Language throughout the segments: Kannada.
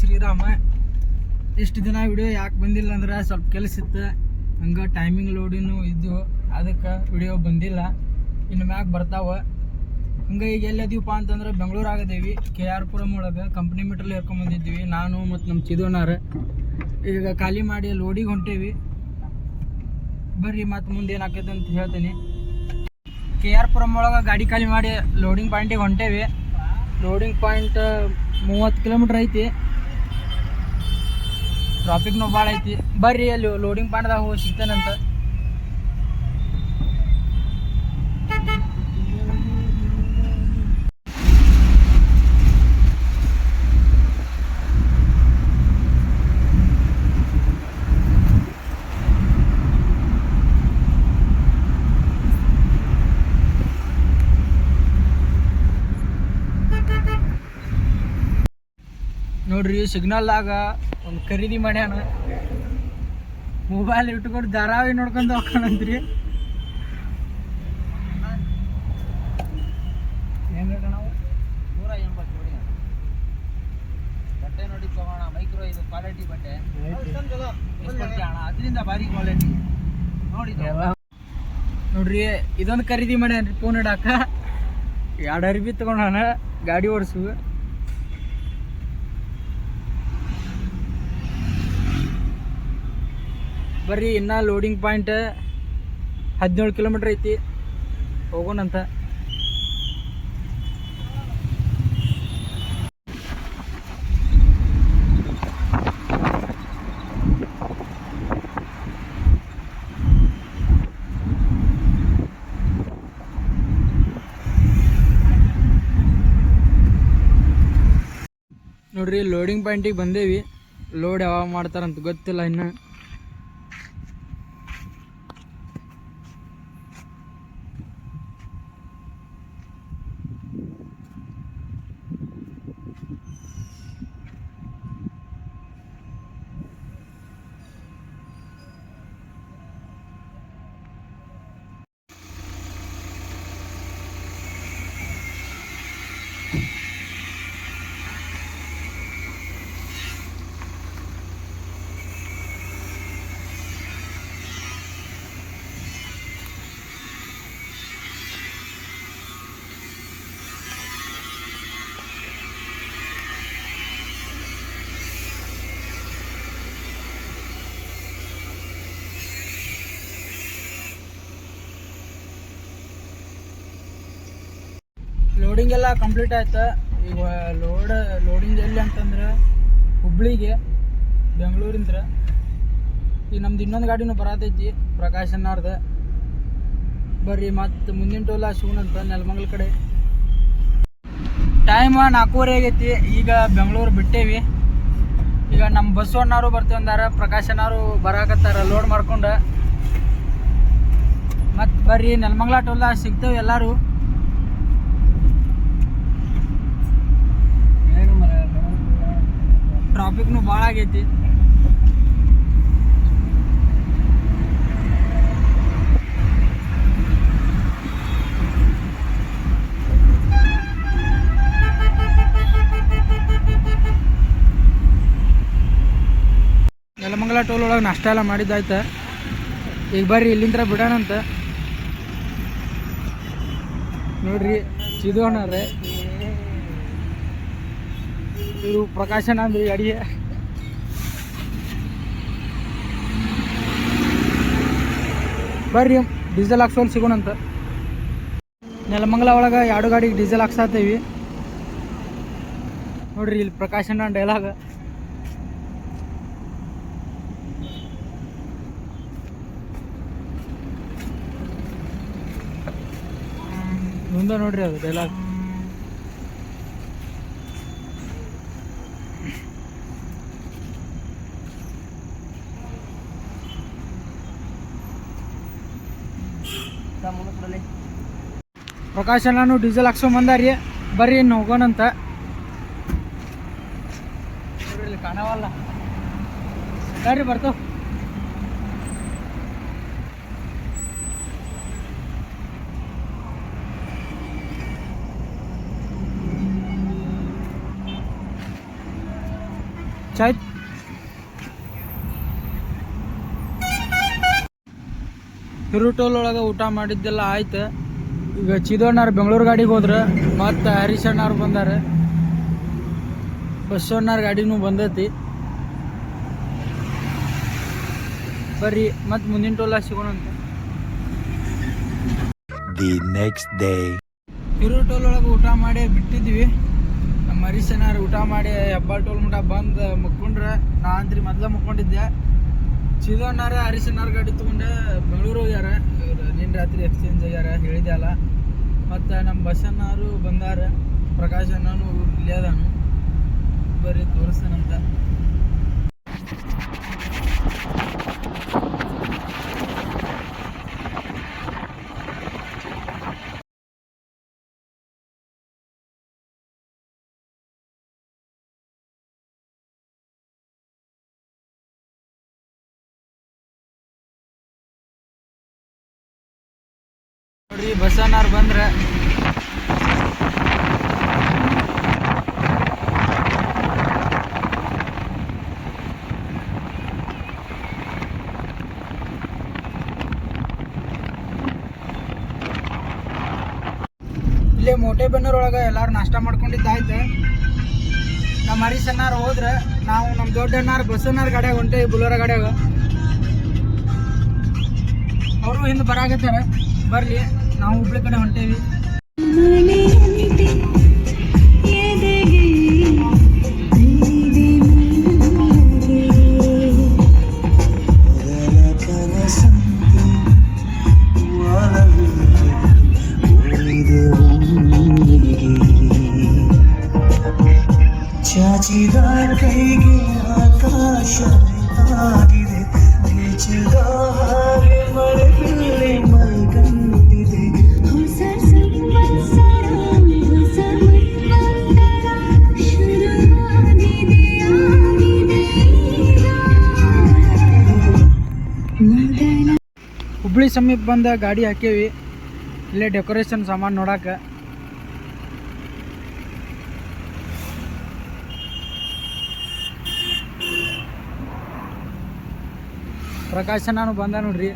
ಶ್ರೀರಾಮ. ಇಷ್ಟು ದಿನ ವಿಡಿಯೋ ಯಾಕೆ ಬಂದಿಲ್ಲ ಅಂದ್ರೆ ಸ್ವಲ್ಪ ಕೆಲಸ ಇತ್ತು, ಹಂಗೆ ಟೈಮಿಂಗ್ ಲೋಡಿನೂ ಇದ್ದು ಅದಕ್ಕೆ ವಿಡಿಯೋ ಬಂದಿಲ್ಲ. ಇನ್ನು ಮ್ಯಾಗ ಬರ್ತಾವೆ. ಹಂಗೆ ಈಗ ಎಲ್ಲದೀವಪ್ಪ ಅಂತಂದ್ರೆ ಬೆಂಗಳೂರಾಗದೇವಿ, KR ಪುರಂ ಒಳಗೆ ಕಂಪ್ನಿ ಮೀಟ್ರಲ್ಲಿ ಬಂದಿದ್ದೀವಿ ನಾನು ಮತ್ತು ನಮ್ಮ ಚಿದೋನಾರ. ಈಗ ಖಾಲಿ ಮಾಡಿ ಲೋಡಿಗೆ ಹೊಂಟೇವಿ. ಬರ್ರಿ ಮತ್ತು ಮುಂದೆ ಏನಾಕೈತೆ ಅಂತ ಹೇಳ್ತೀನಿ. KR ಪುರಂ ಒಳಗೆ ಗಾಡಿ ಖಾಲಿ ಮಾಡಿ ಲೋಡಿಂಗ್ ಪಾಯಿಂಟಿಗೆ ಹೊಂಟೇವಿ. ಲೋಡಿಂಗ್ ಪಾಯಿಂಟ್ 30 ಕಿಲೋಮೀಟ್ರ್ ಐತಿ. ಟ್ರಾಫಿಕ್ನು ಭಾಳ ಐತಿ. ಬರ್ರಿ ಅಲ್ಲಿ ಲೋಡಿಂಗ್ ಪಾಯಿಂಟ್ದಾಗ ಹೋಗಿ ಸಿಗ್ತಾನಂತ. ನೋಡ್ರಿ ಸಿಗ್ನಲ್ದಾಗ ಒಂದು ಖರೀದಿ ಮಾಡ್ಯಾನ. ಮೊಬೈಲ್ ಇಟ್ಕೊಂಡು ಧಾರಾವಾಹಿ ನೋಡ್ಕೊಂಡು ಹೋಗ್ಕೊಂಡ್ರಿ. ಏನು ನಾವು 180 ನೋಡಿ ಬಟ್ಟೆ ನೋಡಿ ತಗೋಣ. ಮೈಕ್ರೋ ಇದು ಕ್ವಾಲಿಟಿ ಬಟ್ಟೆ ಅಣ್ಣ, ಅದರಿಂದ ಭಾರಿ ಕ್ವಾಲಿಟಿ ನೋಡಿ. ನೋಡ್ರಿ ಇದೊಂದು ಖರೀದಿ ಮಾಡ್ಯಾನ್ರಿ ಫೋನ್ ಇಡಾಕ. 2 ಅರ್ಬಿ ತಗೊಂಡಾನ ಗಾಡಿ ಓಡಿಸು. ಬರ್ರಿ ಇನ್ನು ಲೋಡಿಂಗ್ ಪಾಯಿಂಟ್ 17 ಕಿಲೋಮೀಟ್ರ್ ಐತಿ, ಹೋಗೋಣಂತ. ನೋಡ್ರಿ ಲೋಡಿಂಗ್ ಪಾಯಿಂಟಿಗೆ ಬಂದೇವಿ. ಲೋಡ್ ಯಾವಾಗ ಮಾಡ್ತಾರಂತ ಗೊತ್ತಿಲ್ಲ ಇನ್ನು. ಲೋಡಿಂಗ್ ಎಲ್ಲ ಕಂಪ್ಲೀಟ್ ಆಯ್ತು. ಈಗ ಲೋಡಿಂಗ್ ಎಲ್ಲಿ ಅಂತಂದ್ರೆ ಹುಬ್ಳಿಗೆ, ಬೆಂಗಳೂರಿಂದ. ಈಗ ನಮ್ದು ಇನ್ನೊಂದು ಗಾಡಿನೂ ಬರತೈತಿ, ಪ್ರಕಾಶ್ ಅಣ್ಣವ್ರದ್ದು. ಬರ್ರಿ ಮತ್ತು ಮುಂದಿನ ಟೋಲ ಶಿವನಂತ ನೆಲಮಂಗಲ ಕಡೆ. ಟೈಮ್ 4:30 ಆಗೈತಿ. ಈಗ ಬೆಂಗಳೂರು ಬಿಟ್ಟೇವಿ. ಈಗ ನಮ್ಮ ಬಸ್ಸು ಅಣ್ಣವರು ಬರ್ತೀವಿ ಅಂದಾರ, ಪ್ರಕಾಶ್ ಅಣ್ಣವರು ಬರಾಕತ್ತಾರ ಲೋಡ್ ಮಾಡ್ಕೊಂಡು. ಮತ್ತು ಬರ್ರಿ ನೆಲಮಂಗಲ ಟೋಲ ಸಿಗ್ತೇವೆ ಎಲ್ಲರೂ. ಟ್ರಾಫಿಕ್ನು ಭಾಳ ಆಗೈತಿ. ನೆಲಮಂಗಲ ಟೋಲ್ ಒಳಗೆ ನಾಷ್ಟ ಎಲ್ಲ ಮಾಡಿದ್ದಾಯ್ತು. ಈಗ ಬರ್ರಿ ಇಲ್ಲಿಂದ ಬಿಡೋಣಂತ. ನೋಡ್ರಿ ಚಿದೋಣರೇ, ಇದು ಪ್ರಕಾಶನ ಅಂದ್ರಿ ಅಡಿಗೆ. ಬರ್ರಿ ಡೀಸೆಲ್ ಹಾಕ್ಸೋಲ್ ಸಿಗೋಣಂತ. ನೆಲಮಂಗಲ ಒಳಗೆ 2 ಗಾಡಿಗೆ ಡೀಸೆಲ್ ಹಾಕ್ಸಾತೀವಿ. ನೋಡ್ರಿ ಇಲ್ಲಿ ಪ್ರಕಾಶನ ಡೈಲಾಗ್. ಮುಂದೆ ನೋಡ್ರಿ ಅದು ಡೈಲಾಗ್. ಪ್ರಕಾಶ್ ನಾನು ಡೀಸೆಲ್ ಹಾಕ್ಸೊಂಬಂದಾರಿ. ಬರ್ರಿ ಇನ್ನು ಹೋಗೋಣಂತ. ನೋಡ್ರಿ ಇಲ್ಲಿ ಕಾಣವಲ್ಲ, ಬರ್ರಿ ಬರ್ತಾವ. ಚಾಯ್ ಹಿರುಟೋಲ್ ಒಳಗೆ ಊಟ ಮಾಡಿದ್ದೆಲ್ಲ ಆಯ್ತು. ಈಗ ಚಿದೋಣ್ಣವ್ರು ಬೆಂಗಳೂರು ಗಾಡಿಗೆ ಹೋದ್ರೆ ಮತ್ತು ಹರೀಶ್ ಅಣ್ಣವ್ರು ಬಂದಾರೆ. ಬಸವಣ್ಣವ್ರ ಗಾಡಿನೂ ಬಂದೈತಿ. ಬರ್ರಿ ಮತ್ತು ಮುಂದಿನ ಟೋಲ ಸಿಗೋಣಂತ. The next day. ಹಿರುಟೋಲ್ ಒಳಗೆ ಊಟ ಮಾಡಿ ಬಿಟ್ಟಿದ್ವಿ. ನಮ್ಮ ಹರೀಶ್ ಅಣ್ಣವ್ರು ಊಟ ಮಾಡಿ ಹೆಬ್ಬಾಳ್ ಟೋಲ್ ಮಟ್ಟ ಬಂದು ಮುಕ್ಕೊಂಡ್ರೆ ನಾ ಅಂತ್ರಿ ಮೊದ್ಲ ಮುಕ್ಕೊಂಡಿದ್ದೆ. ಚಿದೋಣ್ಣವ್ರ ಹರೀಶ್ ಅಣ್ಣವ್ರ ಗಾಡಿ ತೊಗೊಂಡೆ ಬೆಂಗಳೂರು ಹೋಗ್ಯಾರ. ಇವ್ರು ನಿನ್ನ ರಾತ್ರಿ ಎಕ್ಸ್ಚೇಂಜ್ ಆಗ್ಯಾರ ಹೇಳಿದೆ ಅಲ್ಲ. ಮತ್ತು ನಮ್ಮ ಬಸಣ್ಣವರು ಬಂದಾರ. ಪ್ರಕಾಶ್ ಅಣ್ಣನು ಇಲ್ಲೇ ಅದಾನು. ಬರ್ರಿ ತೋರಿಸ್ತಾನಂತ. ನೋಡ್ರಿ ಬಸಣ್ಣವ್ರು ಬಂದ್ರೆ ಇಲ್ಲೇ ಮೋಟೆ ಬೆನ್ನೂರೊಳಗೆ ಎಲ್ಲರೂ ನಾಷ್ಟ ಮಾಡ್ಕೊಂಡಿದ್ದಾಯ್ತು. ನಮ್ಮ ಹರೀಶ್ ಅಣ್ಣಾರು ಹೋದ್ರೆ ನಾವು ನಮ್ಮ ದೊಡ್ಡ ಅಣ್ಣಾರು ಬಸಣ್ಣವ್ರ ಗಾಡ್ಯಾಗ ಹೊಂಟೇವಿ. ಬುಲೋರ ಗಾಡ್ಯಾಗ ಅವರು ಹಿಂದೆ ಬರಾಕತ್ತಾರೆ. ಬರ್ಲಿ ನಾವು ಹುಬ್ಳಿ ಕಡೆ ಹೊಂಟೇವಿ. ಚಾಚಿದ ಕೈಗೆ ಆಕಾಶ ಆಗಿದೆ, ಗೆಜ್ಜೆದ ಹಾಗೆ ಮಳೆ ಬೀಳಿ ಮೈಗಂಟಿದೆ. ಹೊಸ ಸಂವತ್ಸರ ಹೊಸ ಮನ್ವಂತರ ಶುರುವಾಗಿದೆ ಆಗಿದೆ ಈಗ. ಹುಬ್ಳಿ ಸಮೀಪ ಬಂದ ಗಾಡಿ ಹಾಕೇವಿ. ಇಲ್ಲೇ ಡೆಕೋರೇಷನ್ ಸಾಮಾನು ನೋಡಾಕ. ಪ್ರಕಾಶ್ ನಾನು ಬಂದ ನೋಡ್ರಿ.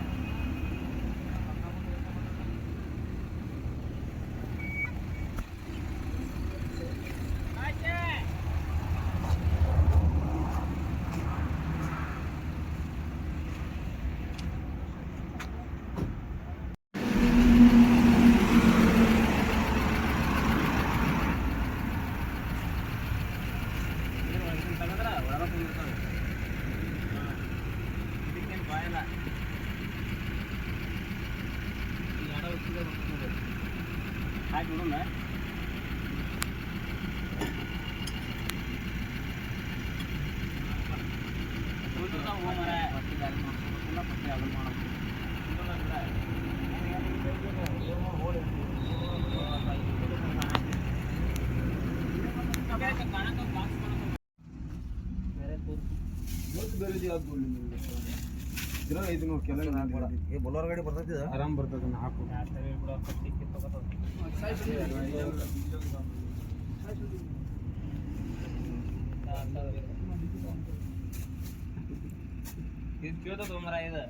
ಬೊಲೋರ್ ಗಾಡಿ ಬರ್ತೈತಿ ಆರಾಮ್ ಬರ್ತದೆ. ಹಾಕು ಇದು ಕೇಳ್ತದ ಮರ ಇದು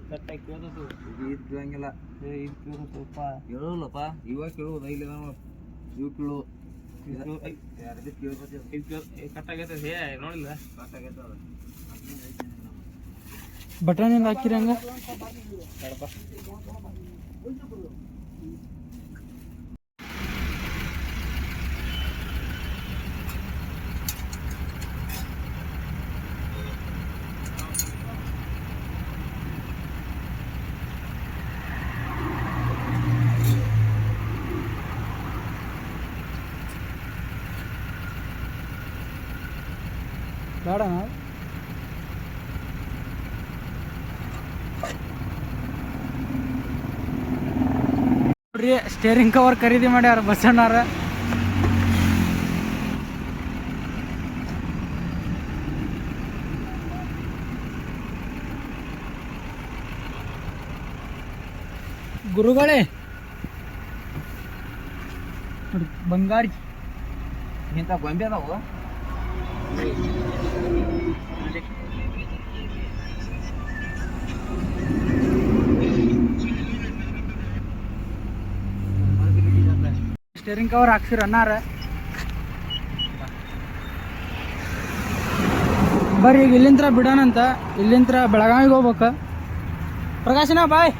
ಕಟ್ಟಾಗಿ ಕೇಳ್ತದು. ಇದು ಕೇಳಂಗಿಲ್ಲ. ಇದು ಕೇಳ್ತಪ್ಪ ಕೇಳೋಲ್ಲಪ್ಪ. ಇವಾಗ ಕೇಳುವುದು ಇಲ್ಲಿ ನಾವು ಇವು ಕೇಳು ಕಟ್ಟಾಗೈತೆ. ಹೇ ನೋಡಿಲ್ಲ ಕಟ್ಟಾಗೈತೆ. ಅದು ಬಟನ್ ಏನು ಹಾಕಿರಿ ಹಂಗ? ಬೇಡ ನೋಡ್ರಿ, ಸ್ಟೇರಿಂಗ್ ಕವರ್ ಖರೀದಿ ಮಾಡ್ಯಾರ ಬಸಣ್ಣವ್ರ. ಗುರುಗಳೇ ನೋಡಿ ಬಂಗಾರಿ ಇಂಥ ಗೊಂಬೆ ಅದಾವು. ಸ್ಟೇರಿಂಗ್ ಕವರ್ ಹಾಕ್ಸಿರ ಅನ್ನಾರ ಬರ್ರಿ ಈಗ ಇಲ್ಲಿಂತ್ರ ಬಿಡೋಣಂತ. ಇಲ್ಲಿಂತ್ರ ಬೆಳಗಾವಿಗೆ ಹೋಗ್ಬೇಕು. ಪ್ರಕಾಶನ ಬಾಯ್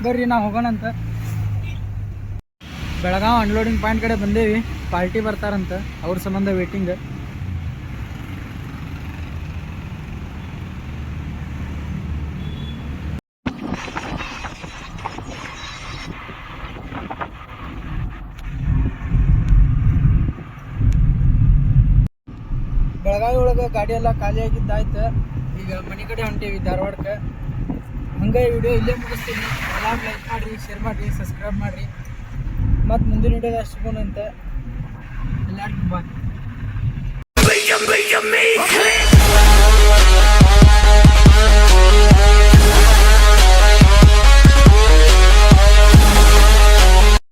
ಬರ್ರಿ ನಾವು ಹೋಗೋಣಂತ. ಬೆಳಗಾವಿ ಅನ್ಲೋಡಿಂಗ್ ಪಾಯಿಂಟ್ ಕಡೆ ಬಂದೇವಿ. ಪಾರ್ಟಿ ಬರ್ತಾರಂತ, ಅವ್ರ ಸಂಬಂಧ ವೇಟಿಂಗ್. ಬೆಳಗಾವಿ ಒಳಗೆ ಗಾಡಿ ಎಲ್ಲ ಖಾಲಿ ಆಗಿದ್ದಾಯ್ತು. ಈಗ ಮನೆ ಕಡೆ ಹೊಂಟೀವಿ ಧಾರವಾಡಕ್ಕೆ. ಹಂಗೆ ಈ ವಿಡಿಯೋ ಇಲ್ಲೇ ಮುಗಿಸ್ತೀನಿ. ಎಲ್ಲ ಲೈಕ್ ಮಾಡಿರಿ, ಶೇರ್ ಮಾಡಿರಿ, ಸಬ್ಸ್ಕ್ರೈಬ್ ಮಾಡಿರಿ. ಮತ್ತು ಮುಂದಿನ ವಿಡಿಯೋದಾಗ ಸಿಗೋಣಂತೆ. ಎಲ್ಲರಿಗೂ ಬಾಯ್.